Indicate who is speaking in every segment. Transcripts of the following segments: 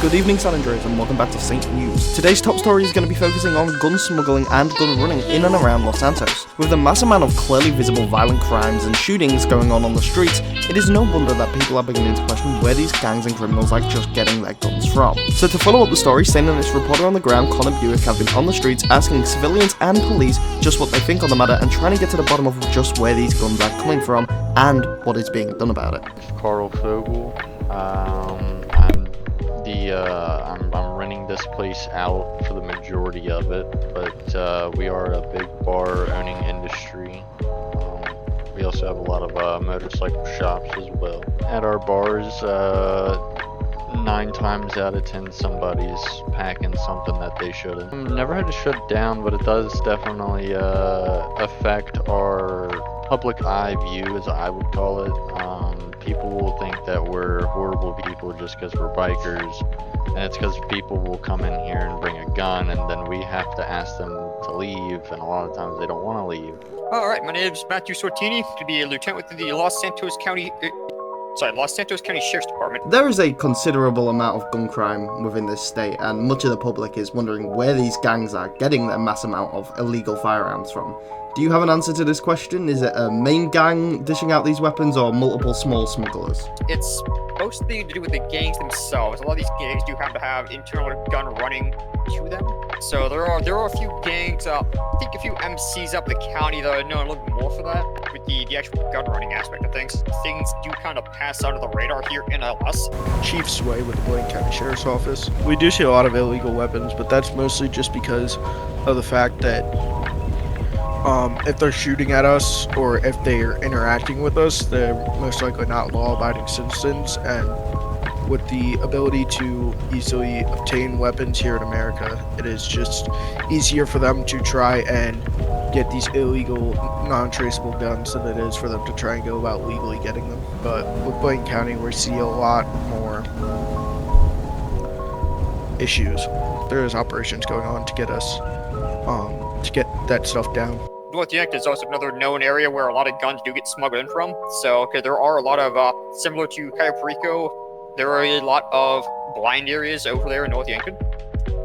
Speaker 1: Good evening, San Andreas, and welcome back to St. News. Today's top story is going to be focusing on gun smuggling and gun running in and around Los Santos. With a mass amount of clearly visible violent crimes and shootings going on the streets, it is no wonder that people are beginning to question where these gangs and criminals are just getting their guns from. So to follow up the story, Stain and its reporter on the ground, Connor Buick, have been on the streets asking civilians and police just what they think on the matter and trying to get to the bottom of just where these guns are coming from and what is being done about it.
Speaker 2: Carl Fogel. I'm renting this place out for the majority of it, but we are a big bar owning industry. We also have a lot of motorcycle shops as well. At our bars, 9 times out of 10 somebody's packing something that they shouldn't. Never had to shut down, but it does definitely affect our public eye view, as I would call it. People will think that we're horrible people just because we're bikers, and it's because people will come in here and bring a gun, and then we have to ask them to leave, and a lot of times they don't want to leave.
Speaker 3: Alright, my name is Matthew Sortini, to be a lieutenant within the Los Santos County Sheriff's Department.
Speaker 1: There is a considerable amount of gun crime within this state, and much of the public is wondering where these gangs are getting their mass amount of illegal firearms from. Do you have an answer to this question? Is it a main gang dishing out these weapons or multiple small smugglers?
Speaker 3: It's mostly to do with the gangs themselves. A lot of these gangs do have to have internal gun running to them. So there are a few gangs, I think a few MCs up the county that are known a little bit more for that, with the actual gun running aspect of things. Things do kind of pass under the radar here in LS.
Speaker 4: Chief Sway with the Blaine County Sheriff's Office. We do see a lot of illegal weapons, but that's mostly just because of the fact that if they're shooting at us or if they're interacting with us, they're most likely not law-abiding citizens, and with the ability to easily obtain weapons here in America, it is just easier for them to try and get these illegal, non-traceable guns than it is for them to try and go about legally getting them. But with Blaine County, we see a lot more issues. There is operations going on to get us, to get that stuff down.
Speaker 3: North Yankton is also another known area where a lot of guns do get smuggled in from. So, there are a lot of, similar to Cayo Perico, there are a lot of blind areas over there in North Yankton.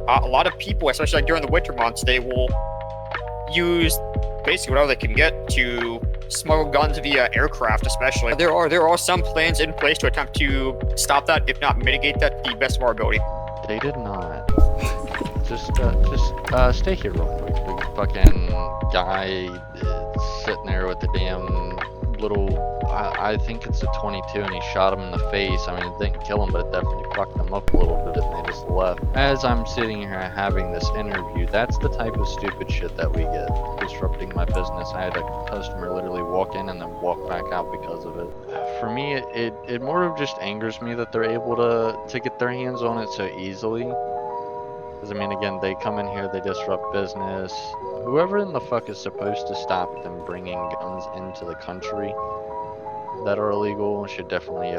Speaker 3: A lot of people, especially like during the winter months, they will use basically whatever they can get to smuggle guns via aircraft, especially. There are some plans in place to attempt to stop that, if not mitigate that, to the best of our ability.
Speaker 2: They did not. Just stay here real quick. The fucking guy is sitting there with the damn little, I think it's a 22, and he shot him in the face. I mean, it didn't kill him, but it definitely fucked them up a little bit, and they just left. As I'm sitting here having this interview, that's the type of stupid shit that we get, disrupting my business. I had a customer literally walk in and then walk back out because of it. For me, it more of just angers me that they're able to get their hands on it so easily. Because, I mean, again, they come in here, they disrupt business. Whoever in the fuck is supposed to stop them bringing guns into the country that are illegal should definitely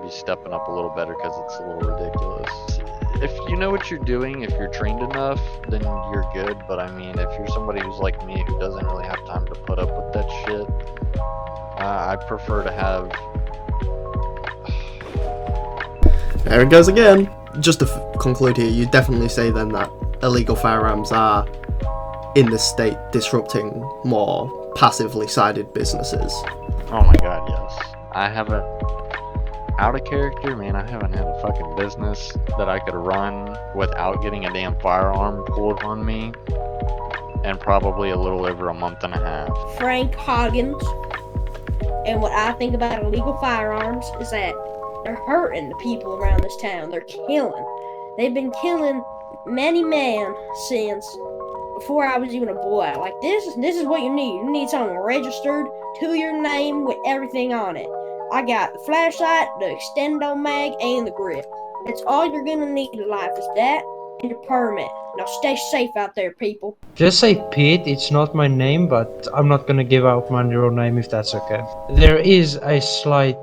Speaker 2: be stepping up a little better, because it's a little ridiculous. If you know what you're doing, if you're trained enough, then you're good. But, I mean, if you're somebody who's like me who doesn't really have time to put up with that shit, I prefer to have...
Speaker 1: There it goes again. Just to conclude here, you definitely say then that illegal firearms are, in this state, disrupting more passively sided businesses.
Speaker 2: Oh my god, yes. I haven't, out of character, man, I haven't had a fucking business that I could run without getting a damn firearm pulled on me in probably a little over a month and a half.
Speaker 5: Frank Hoggins. And what I think about illegal firearms is that they're hurting the people around this town. They're killing. They've been killing many men since before I was even a boy. Like, this is what you need. You need something registered to your name with everything on it. I got the flashlight, the extendo mag, and the grip. That's all you're gonna need in life is that and your permit. Now stay safe out there, people.
Speaker 6: Just say Pete, it's not my name, but I'm not gonna give out my real name if that's okay. There is a slight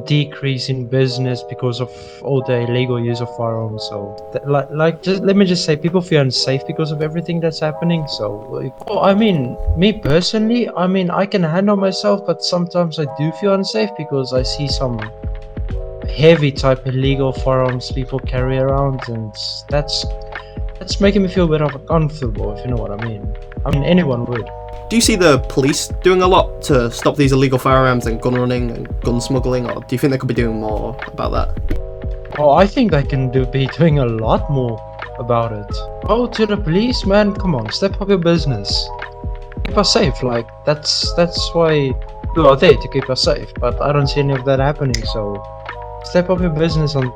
Speaker 6: decrease in business because of all the illegal use of firearms, so just let me just say, people feel unsafe because of everything that's happening. So I mean, me personally, I mean, I can handle myself, but sometimes I do feel unsafe because I see some heavy type illegal firearms people carry around, and that's making me feel a bit uncomfortable, if you know what I mean. I mean, anyone would.
Speaker 1: Do you see the police doing a lot to stop these illegal firearms and gun running and gun smuggling, or do you think they could be doing more about that?
Speaker 6: Oh, I think they can be doing a lot more about it. Oh, to the police, man, come on, step up your business. Keep us safe, like, that's why you are there, to keep us safe, but I don't see any of that happening, so step up your business on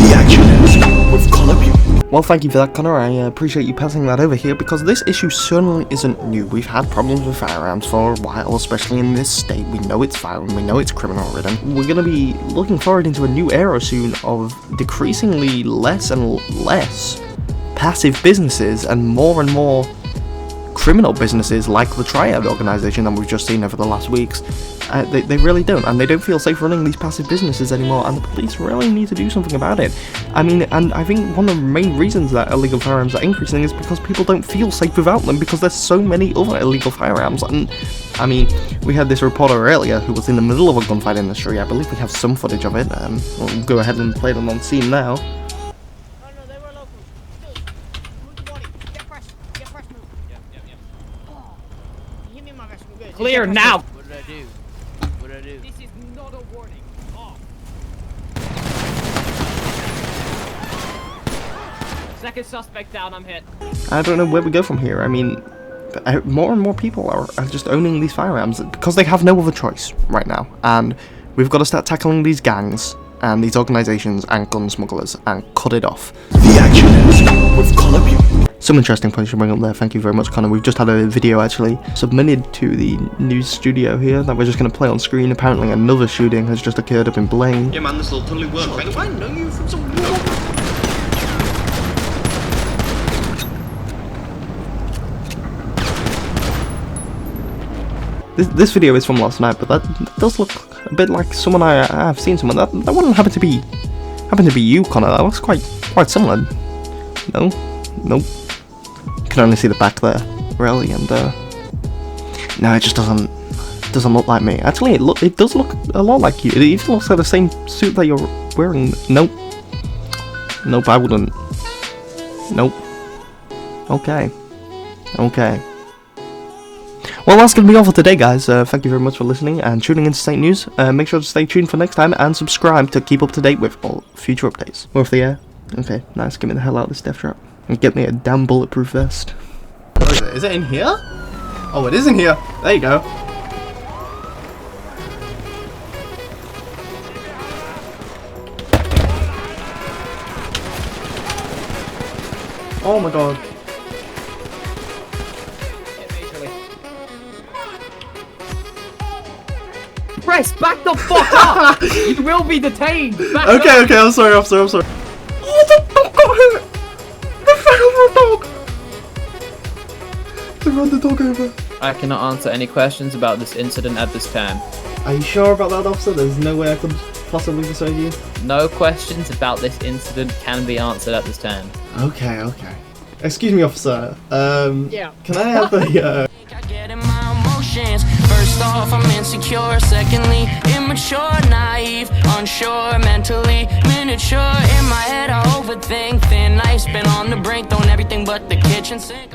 Speaker 1: The action ends with Connor Pugh. Well, thank you for that, Connor. I appreciate you passing that over here, because this issue certainly isn't new. We've had problems with firearms for a while, especially in this state. We know it's violent, we know it's criminal-ridden. We're going to be looking forward into a new era soon of decreasingly less and less passive businesses and more criminal businesses like the Triad organization that we've just seen over the last weeks. They really don't, and they don't feel safe running these passive businesses anymore, and the police really need to do something about it. I mean, and I think one of the main reasons that illegal firearms are increasing is because people don't feel safe without them, because there's so many other illegal firearms. And I mean, we had this reporter earlier who was in the middle of a gunfight in the street. I believe we have some footage of it. We'll go ahead and play them on scene now.
Speaker 7: Clear now!
Speaker 8: What did I do? What did I do?
Speaker 7: This is not a warning. Off. Second suspect down, I'm hit.
Speaker 1: I don't know where we go from here. I mean, more and more people are just owning these firearms because they have no other choice right now, and we've got to start tackling these gangs and these organizations and gun smugglers and cut it off. The action ends with Connor Pugh. Some interesting points to bring up there. Thank you very much, Connor. We've just had a video actually submitted to the news studio here that we're just going to play on screen. Apparently another shooting has just occurred up in Blaine. Yeah man, this will totally work. I know you from some... This video is from last night, but that does look a bit like someone I have seen someone. That wouldn't happen to be you, Connor. That looks quite similar. No, nope. You can only see the back there, really, and no, it just doesn't look like me. Actually, it does look a lot like you. It even looks like the same suit that you're wearing. Nope, I wouldn't. Nope. Okay. Well, that's going to be all for today, guys. Thank you very much for listening and tuning into St. News. Make sure to stay tuned for next time and subscribe to keep up to date with all future updates. We're off the air. Okay, nice. Get me the hell out of this death trap. And get me a damn bulletproof vest. Where is it? Is it in here? Oh, it is in here. There you go. Oh my god.
Speaker 7: Press, back the fuck up! You will be detained! Back up.
Speaker 1: Okay, I'm sorry. Oh, the dog got hurt! They fell over a dog! They ran the dog over.
Speaker 9: I cannot answer any questions about this incident at this time.
Speaker 1: Are you sure about that, officer? There's no way I could possibly persuade you?
Speaker 9: No questions about this incident can be answered at this time.
Speaker 1: Okay. Excuse me, officer.
Speaker 7: Yeah.
Speaker 1: Can I have a,
Speaker 8: First off, I'm insecure. Secondly, immature, naive, unsure, mentally miniature. In my head, I overthink. Thin ice, been on the brink, throwing everything but the kitchen sink.